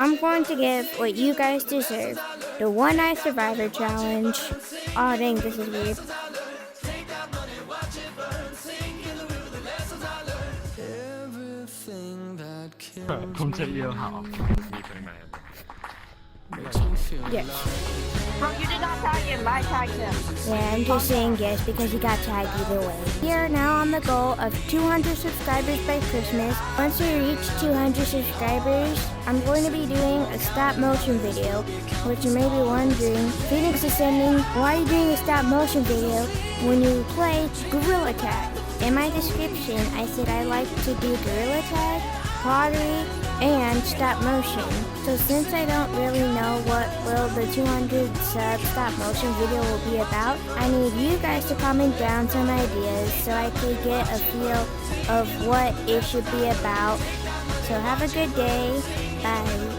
I'm going to give what you guys deserve. The One Eye Survivor Challenge. Oh dang, this is weird. Yes. Bro, you did not tag him. I tagged him. Yeah, I'm just saying yes because he got tagged either way. We are now on the goal of 200 subscribers by Christmas. Once we reach 200 subscribers, I'm going to be doing a stop motion video, which you may be wondering, Phoenix Ascending, why are you doing a stop motion video when you play Gorilla Tag? In my description, I said I like to do Gorilla Tag, pottery, and stop motion. So since I don't really know what will the 200 sub stop motion video will be about, I need you guys to comment down some ideas so I could get a feel of what it should be about. So have a good day. Bye.